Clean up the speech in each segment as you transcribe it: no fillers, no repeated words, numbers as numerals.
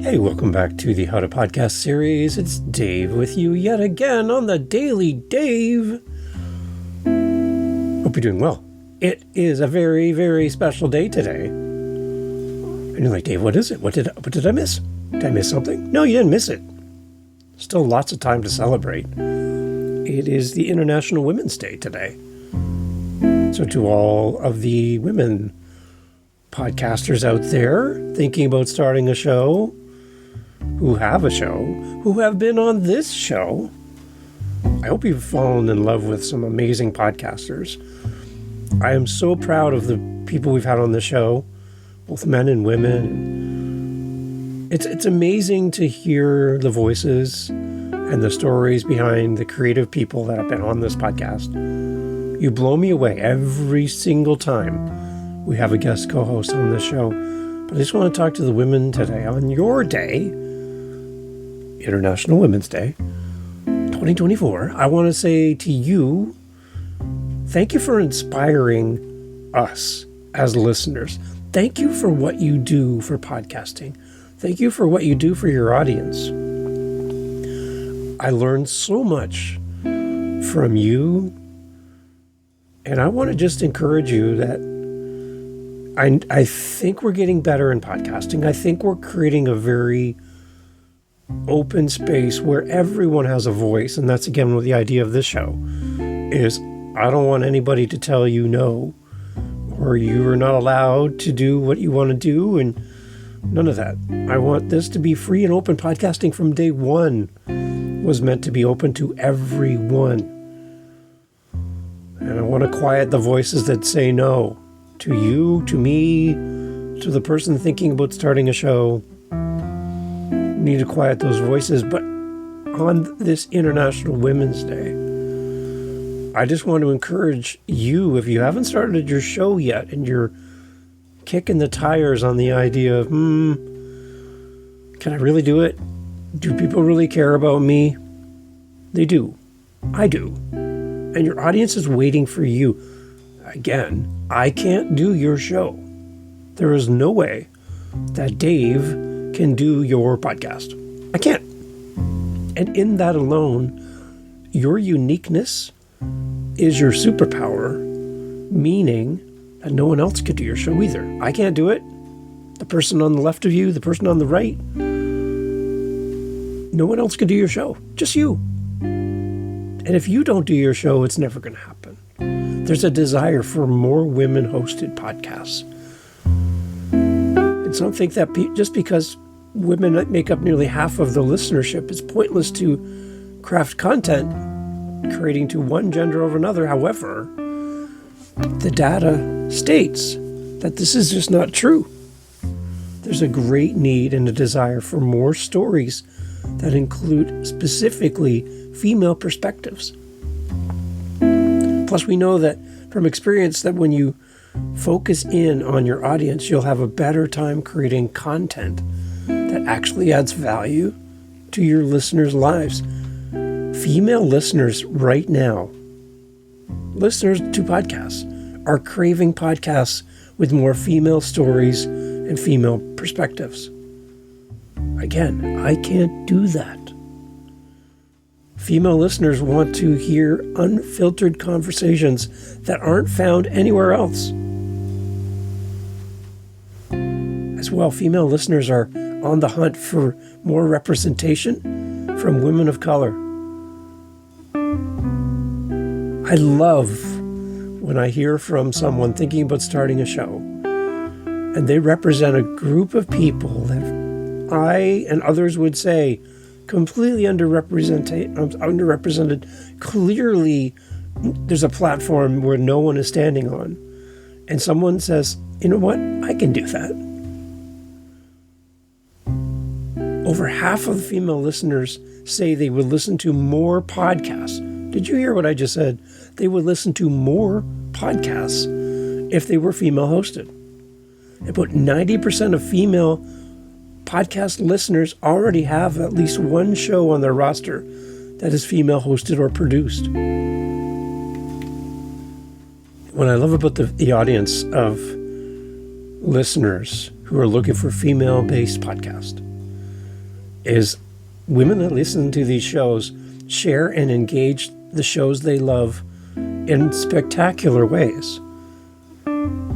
Hey, welcome back to the How to Podcast series. It's Dave with you yet again on the Daily Dave. Hope you're doing well. It is a very, very special day today. And you're like, Dave, what is it? What did I miss? Did I miss something? No, you didn't miss it. Still lots of time to celebrate. It is the International Women's Day today. So to all of the women podcasters out there thinking about starting a show, who have a show, who have been on this show, I hope you've fallen in love with some amazing podcasters. I am so proud of the people we've had on the show, both men and women. It's amazing to hear the voices and the stories behind the creative people that have been on this podcast. You blow me away every single time we have a guest co-host on this show. But I just want to talk to the women today on your day, International Women's Day, 2024. I want to say to you, thank you for inspiring us as listeners. Thank you for what you do for podcasting. Thank you for what you do for your audience. I learned so much from you, and I want to just encourage you that I think we're getting better in podcasting. I think we're creating a very open space where everyone has a voice. And that's, again, what the idea of this show is. I don't want anybody to tell you no, or you are not allowed to do what you want to do, and none of that. I want this to be free and open. Podcasting from day one was meant to be open to everyone. And I want to quiet the voices that say no. To you, to me, to the person thinking about starting a show. We need to quiet those voices. But on this International Women's Day, I just want to encourage you, if you haven't started your show yet and you're kicking the tires on the idea of, can I really do it? Do people really care about me? They do. I do. And your audience is waiting for you. Again, I can't do your show. There is no way that Dave can do your podcast. I can't. And in that alone, your uniqueness is your superpower, meaning that no one else could do your show either. I can't do it. The person on the left of you, the person on the right, no one else could do your show. Just you. And if you don't do your show, it's never going to happen. There's a desire for more women-hosted podcasts. And some think that just because women make up nearly half of the listenership, it's pointless to craft content creating to one gender over another. However, the data states that this is just not true. There's a great need and a desire for more stories that include specifically female perspectives. Plus, we know that from experience that when you focus in on your audience, you'll have a better time creating content that actually adds value to your listeners' lives. Female listeners right now, listeners to podcasts, are craving podcasts with more female stories and female perspectives. Again, I can't do that. Female listeners want to hear unfiltered conversations that aren't found anywhere else. As well, female listeners are on the hunt for more representation from women of color. I love when I hear from someone thinking about starting a show, and they represent a group of people that I and others would say completely underrepresented. Clearly, there's a platform where no one is standing on. And someone says, you know what? I can do that. Over half of the female listeners say they would listen to more podcasts. Did you hear what I just said? They would listen to more podcasts if they were female hosted. About 90% of female podcast listeners already have at least one show on their roster that is female hosted or produced. What I love about the audience of listeners who are looking for female-based podcast is women that listen to these shows share and engage the shows they love in spectacular ways.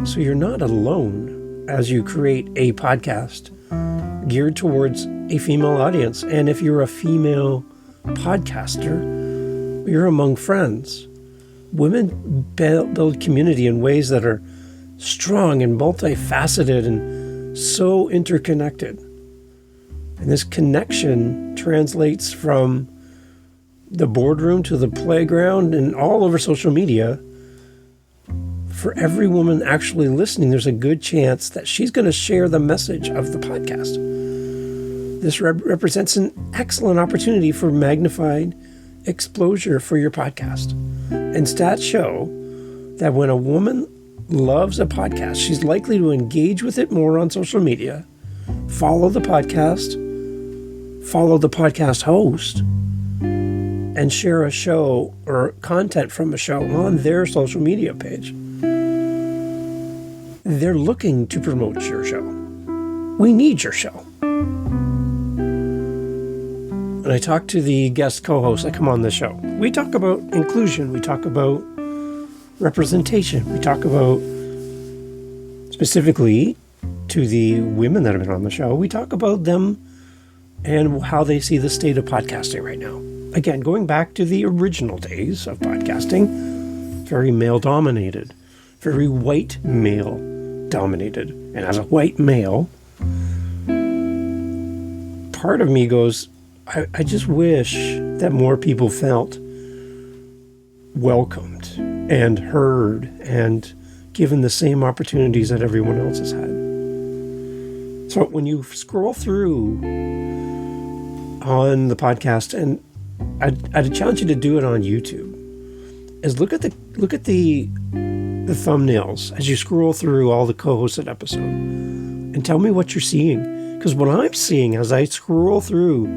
So you're not alone as you create a podcast geared towards a female audience. And if you're a female podcaster, you're among friends. Women build community in ways that are strong and multifaceted and so interconnected. And this connection translates from the boardroom to the playground and all over social media. For every woman actually listening, there's a good chance that she's going to share the message of the podcast. This represents an excellent opportunity for magnified exposure for your podcast. And stats show that when a woman loves a podcast, she's likely to engage with it more on social media, follow the podcast host, and share a show or content from a show on their social media page. They're looking to promote your show. We need your show. When I talk to the guest co-hosts that come on the show, we talk about inclusion, we talk about representation, we talk about, specifically to the women that have been on the show, we talk about them and how they see the state of podcasting right now. Again, going back to the original days of podcasting, very male-dominated, very white male-dominated. And as a white male, part of me goes, I just wish that more people felt welcomed and heard and given the same opportunities that everyone else has had. So when you scroll through on the podcast, and I'd challenge you to do it on YouTube, is look at the thumbnails as you scroll through all the co-hosted episodes and tell me what you're seeing. Because what I'm seeing as I scroll through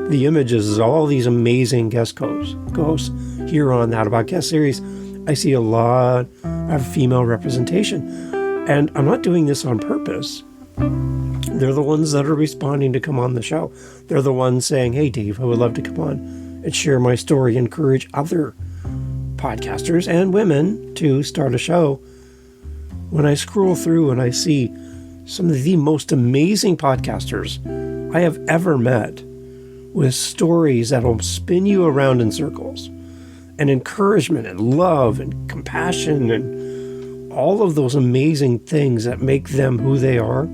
the images is all these amazing guest co-hosts here on the How to Podcast series. I see a lot of female representation. And I'm not doing this on purpose. They're the ones that are responding to come on the show. They're the ones saying, hey, Dave, I would love to come on and share my story, encourage other podcasters and women to start a show. When I scroll through and I see some of the most amazing podcasters I have ever met with stories that'll spin you around in circles, and encouragement and love and compassion and all of those amazing things that make them who they are.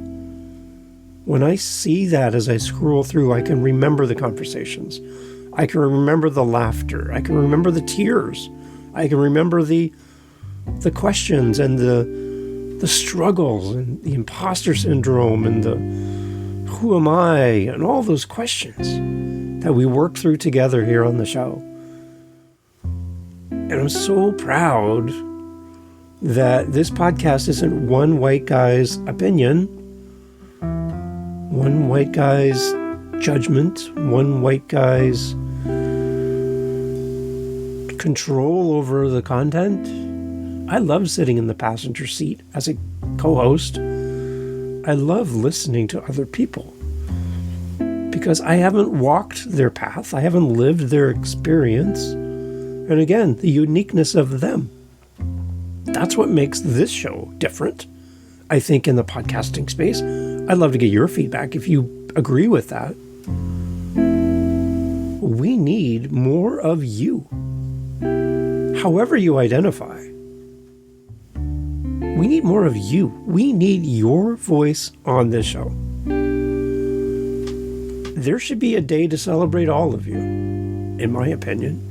When I see that as I scroll through, I can remember the conversations. I can remember the laughter. I can remember the tears. I can remember the questions and the struggles and the imposter syndrome and the who am I and all those questions that we work through together here on the show. And I'm so proud that this podcast isn't one white guy's opinion, one white guy's judgment, one white guy's control over the content. I love sitting in the passenger seat as a co-host. I love listening to other people because I haven't walked their path. I haven't lived their experience. And again, the uniqueness of them. That's what makes this show different, I think, in the podcasting space. I'd love to get your feedback if you agree with that. We need more of you. However you identify. We need more of you. We need your voice on this show. There should be a day to celebrate all of you, in my opinion.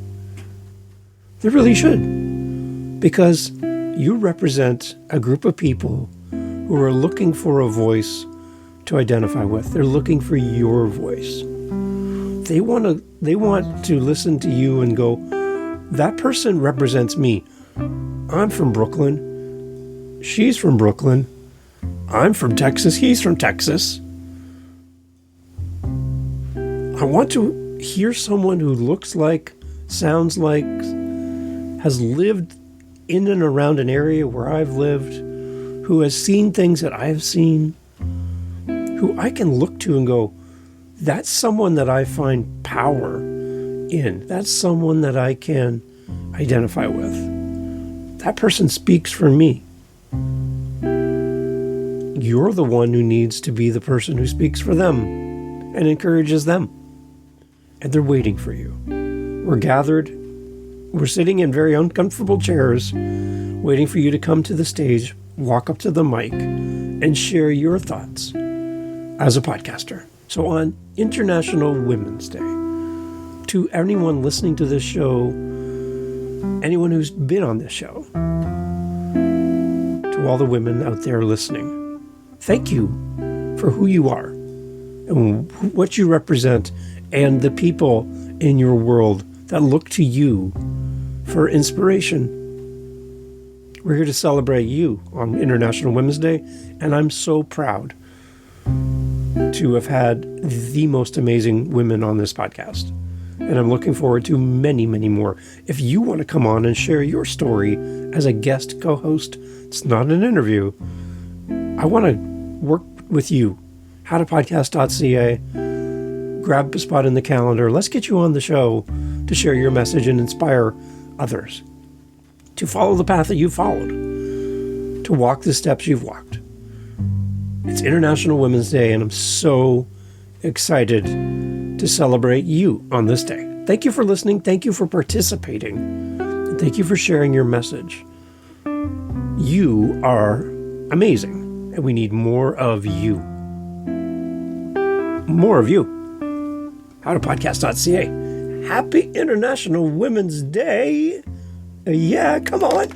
There really should. Because you represent a group of people who are looking for a voice to identify with. They're looking for your voice. They want to listen to you and go, that person represents me. I'm from Brooklyn. She's from Brooklyn. I'm from Texas. He's from Texas. I want to hear someone who looks like, sounds like, has lived in and around an area where I've lived, who has seen things that I've seen, who I can look to and go, that's someone that I find power in. That's someone that I can identify with. That person speaks for me. You're the one who needs to be the person who speaks for them and encourages them. And they're waiting for you. We're gathered. We're sitting in very uncomfortable chairs, waiting for you to come to the stage, walk up to the mic, and share your thoughts as a podcaster. So on International Women's Day, to anyone listening to this show, anyone who's been on this show, to all the women out there listening, thank you for who you are and what you represent and the people in your world that look to you for inspiration. We're here to celebrate you on International Women's Day, and I'm so proud to have had the most amazing women on this podcast. And I'm looking forward to many, many more. If you want to come on and share your story as a guest co-host, it's not an interview. I want to work with you. howtopodcast.ca. Grab a spot in the calendar. Let's get you on the show to share your message and inspire others to follow the path that you've followed, to walk the steps you've walked. It's International Women's Day, and I'm so excited to celebrate you on this day. Thank you for listening. Thank you for participating. And thank you for sharing your message. You are amazing, and we need more of you. More of you. howtopodcast.ca. Happy International Women's Day. Yeah, come on.